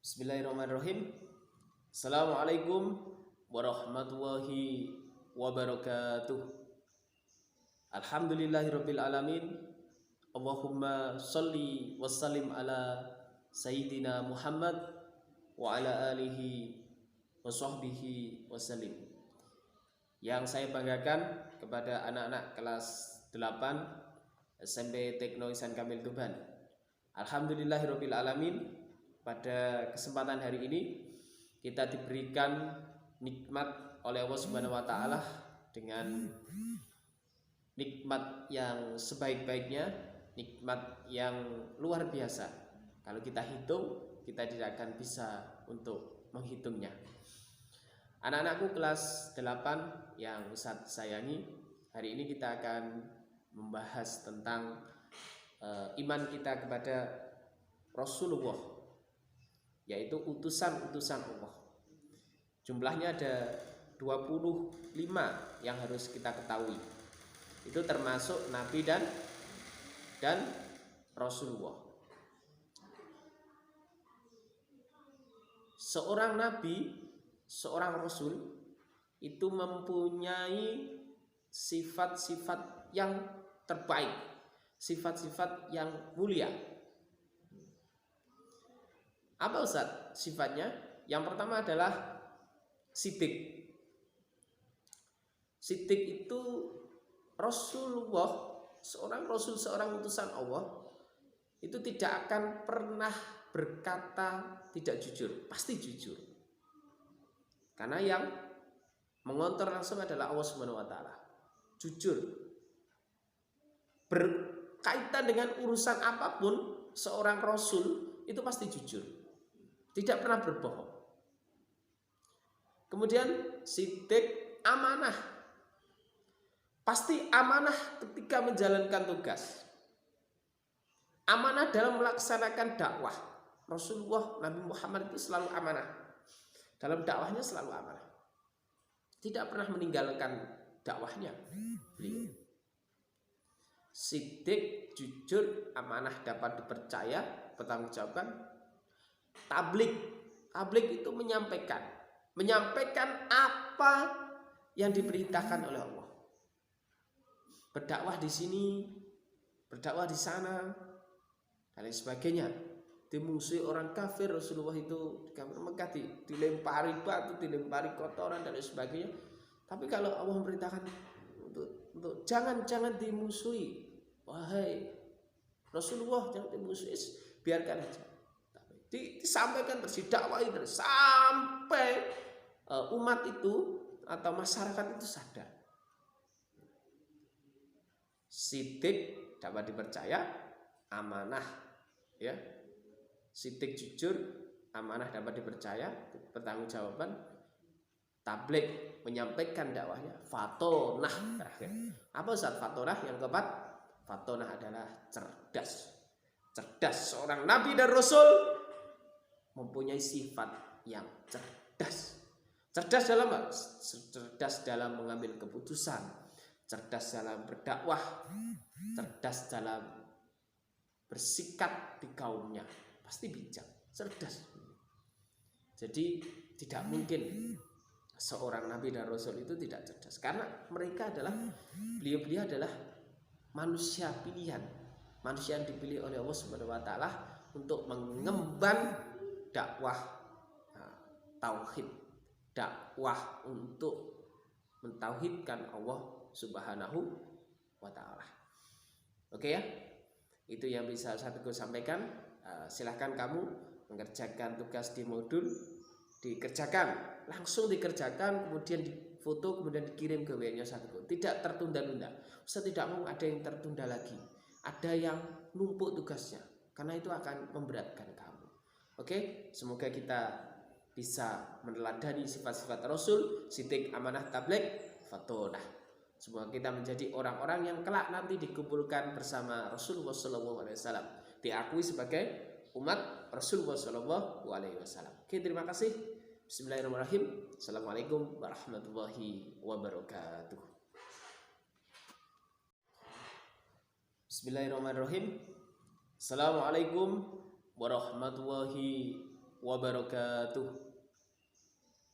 Bismillahirrahmanirrahim. Assalamualaikum warahmatullahi wabarakatuh. Alhamdulillahirabbil alamin. Allahumma sholli wassalim ala sayyidina Muhammad wa ala alihi wa sahbihi wasallim. Yang saya banggakan kepada anak-anak kelas 8 SMP Tekno Ihsan Kamil Tuban. Alhamdulillahirabbil alamin. Pada kesempatan hari ini kita diberikan nikmat oleh Allah Subhanahu wa taala dengan nikmat yang sebaik-baiknya, nikmat yang luar biasa. Kalau kita hitung, kita tidak akan bisa untuk menghitungnya. Anak-anakku kelas 8 yang Ustaz sayangi, hari ini kita akan membahas tentang iman kita kepada Rasulullah, yaitu utusan-utusan Allah. Jumlahnya ada 25 yang harus kita ketahui. Itu termasuk Nabi dan Rasulullah. Seorang Nabi, seorang Rasul itu mempunyai sifat-sifat yang terbaik, sifat-sifat yang mulia. Apa Ustaz sifatnya? Yang pertama adalah siddiq. Siddiq itu Rasulullah, seorang Rasul, seorang utusan Allah, itu tidak akan pernah berkata tidak jujur, pasti jujur. Karena yang mengontrol langsung adalah Allah Subhanahu wa taala. Jujur. Berkaitan dengan urusan apapun, seorang Rasul itu pasti jujur. Tidak pernah berbohong. Kemudian siddiq, amanah. Pasti amanah ketika menjalankan tugas. Amanah dalam melaksanakan dakwah. Rasulullah Nabi Muhammad itu selalu amanah. Dalam dakwahnya selalu amanah. Tidak pernah meninggalkan dakwahnya. Beliau siddiq, jujur, amanah, dapat dipercaya, bertanggungjawabkan. Tablik itu menyampaikan apa yang diperintahkan oleh Allah. Berdakwah di sini, berdakwah di sana, dan lain sebagainya. Dimusuhi orang kafir, Rasulullah itu di kafir Mekah dilempari batu, dilempari kotoran dan lain sebagainya. Tapi kalau Allah memerintahkan untuk jangan dimusuhi, wahai Rasulullah, jangan dimusuhi, biarkan aja. Disampaikan terus, didakwahi terus sampai umat itu atau masyarakat itu sadar. Siddiq dapat dipercaya, amanah, ya. Siddiq jujur, amanah dapat dipercaya, pertanggungjawaban. Tabligh menyampaikan dakwahnya. Fatonah terakhir. Apa Ustaz fatonah? Yang keempat, fatonah adalah cerdas. Cerdas, seorang nabi dan rasul mempunyai sifat yang cerdas. Cerdas dalam mengambil keputusan, cerdas dalam berdakwah, cerdas dalam bersikap di kaumnya. Pasti bijak, cerdas. Jadi tidak mungkin seorang nabi dan rasul itu tidak cerdas, karena mereka adalah beliau adalah manusia pilihan, manusia yang dipilih oleh Allah Subhanahu wa taala untuk mengemban dakwah tauhid, dakwah untuk mentauhidkan Allah Subhanahu wa taala. Oke ya, itu yang bisa saya sampaikan. Silahkan kamu mengerjakan tugas di modul, dikerjakan, langsung dikerjakan, kemudian difoto, kemudian dikirim ke WA-nya Ustaz. Tidak tertunda-tunda. Ustaz tidak mau ada yang tertunda lagi, ada yang numpuk tugasnya, karena itu akan memberatkan kamu. Oke, semoga kita bisa meneladani sifat-sifat Rasul, siddiq, amanah, tabligh, fatonah. Semoga kita menjadi orang-orang yang kelak nanti dikumpulkan bersama Rasulullah SAW, diakui sebagai umat Rasulullah SAW. Oke, terima kasih. Bismillahirrahmanirrahim. Assalamualaikum warahmatullahi wabarakatuh. Bismillahirrahmanirrahim. Assalamualaikum warahmatullahi wabarakatuh.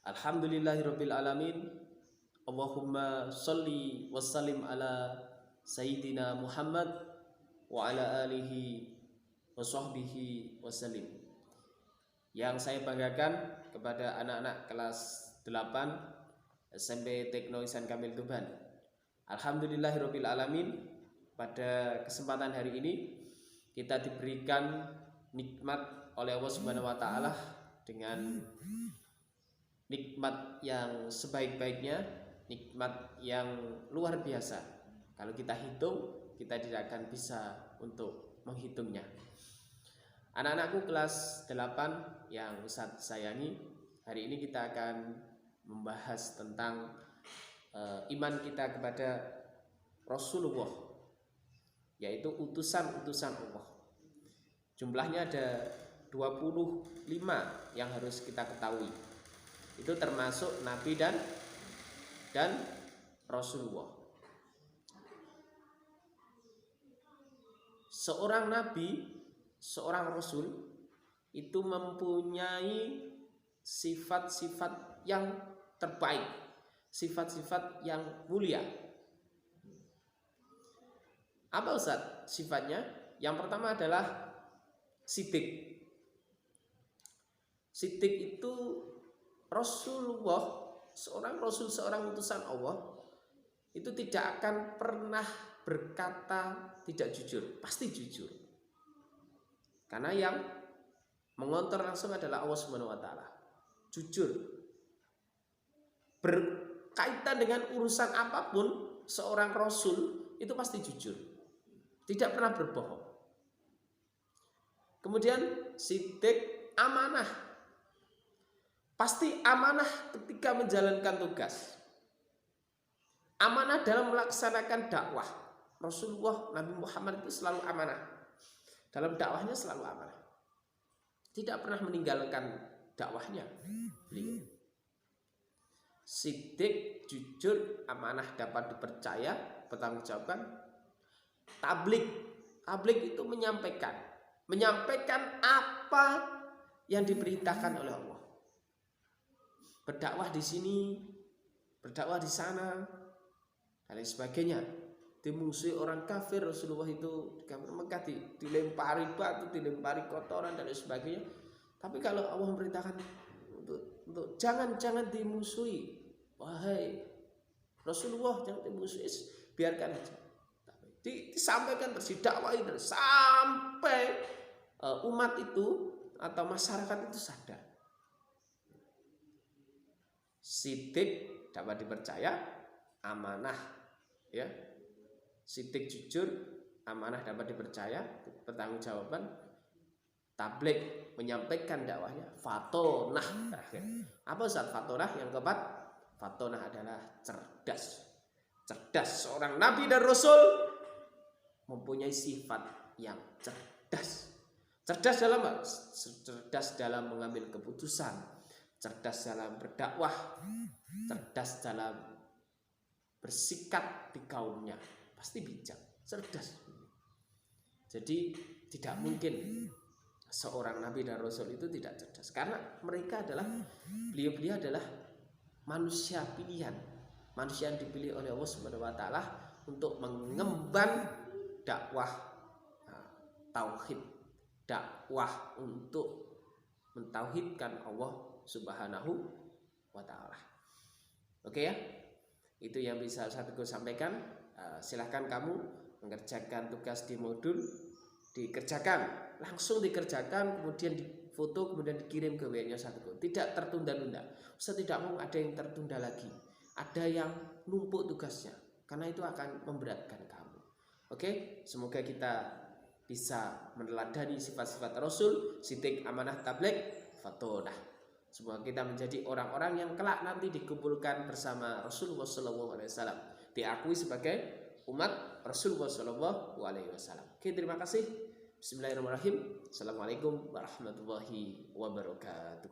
Alhamdulillahirabbil alamin. Allahumma sholli wa sallim ala sayyidina Muhammad wa ala alihi wa sahbihi wasallim. Yang saya banggakan kepada anak-anak kelas 8 SMP Tekno Ihsan Kamil Tuban. Alhamdulillahirabbil alamin. Pada kesempatan hari ini kita diberikan nikmat oleh Allah Subhanahu wa taala dengan nikmat yang sebaik-baiknya, nikmat yang luar biasa. Kalau kita hitung, kita tidak akan bisa untuk menghitungnya. Anak-anakku kelas 8 yang Ustadz sayangi, hari ini kita akan membahas tentang iman kita kepada Rasulullah, yaitu utusan-utusan Allah. Jumlahnya ada 25 yang harus kita ketahui. Itu termasuk Nabi dan Rasulullah. Seorang Nabi, seorang Rasul itu mempunyai sifat-sifat yang terbaik, sifat-sifat yang mulia. Apa Ustaz sifatnya? Yang pertama adalah sidik. Sidik itu Rasulullah, seorang Rasul, seorang utusan Allah, itu tidak akan pernah berkata tidak jujur, pasti jujur. Karena yang mengontrol langsung adalah Allah Subhanahu wa taala. Jujur. Berkaitan dengan urusan apapun, seorang Rasul itu pasti jujur. Tidak pernah berbohong. Kemudian sidik, amanah. Pasti amanah ketika menjalankan tugas. Amanah dalam melaksanakan dakwah. Rasulullah Nabi Muhammad itu selalu amanah. Dalam dakwahnya selalu amanah. Tidak pernah meninggalkan dakwahnya. Beliau sidik, jujur, amanah, dapat dipercaya, bertanggungjawabkan. Tablik. Tablik itu menyampaikan apa yang diperintahkan oleh Allah. Berdakwah di sini, berdakwah di sana, dan lain sebagainya. Dimusuhi orang kafir, Rasulullah itu di Mekah dilempari batu, dilempari kotoran dan lain sebagainya. Tapi kalau Allah memerintahkan untuk jangan dimusuhi, wahai Rasulullah, jangan dimusuhi, biarkan aja. Disampaikan terus, didakwahi terus sampai umat itu atau masyarakat itu sadar. Sidik, dapat dipercaya, amanah, ya. Sidik, jujur, amanah, dapat dipercaya, pertanggungjawaban. Tabligh, menyampaikan dakwahnya. Fatonah, terakhir. Apa Ustaz fatonah? Yang keempat, fatonah adalah cerdas. Cerdas, seorang Nabi dan Rasul mempunyai sifat yang cerdas. Cerdas dalam apa? Cerdas dalam mengambil keputusan, cerdas dalam berdakwah, cerdas dalam bersikap di kaumnya. Pasti bijak, cerdas. Jadi tidak mungkin seorang Nabi dan Rasul itu tidak cerdas. Karena mereka adalah, beliau adalah manusia pilihan. Manusia yang dipilih oleh Allah Subhanahu wa taala untuk mengemban dakwah tauhid, dakwah untuk mentauhidkan Allah Subhanahu wa taala. Oke ya? Itu yang bisa saya sampaikan. Silahkan kamu mengerjakan tugas di modul, dikerjakan, langsung dikerjakan, kemudian difoto, kemudian dikirim ke WA-nya Ustadz. Tidak tertunda-tunda. Ustadz tidak mau ada yang tertunda lagi. Ada yang numpuk tugasnya, karena itu akan memberatkan kamu. Oke, semoga kita bisa meneladani sifat-sifat Rasul, sidik, amanah, tabligh, fatonah. Semoga kita menjadi orang-orang yang kelak nanti dikumpulkan bersama Rasulullah SAW, diakui sebagai umat Rasulullah SAW. Oke, terima kasih. Bismillahirrahmanirrahim. Assalamualaikum warahmatullahi wabarakatuh.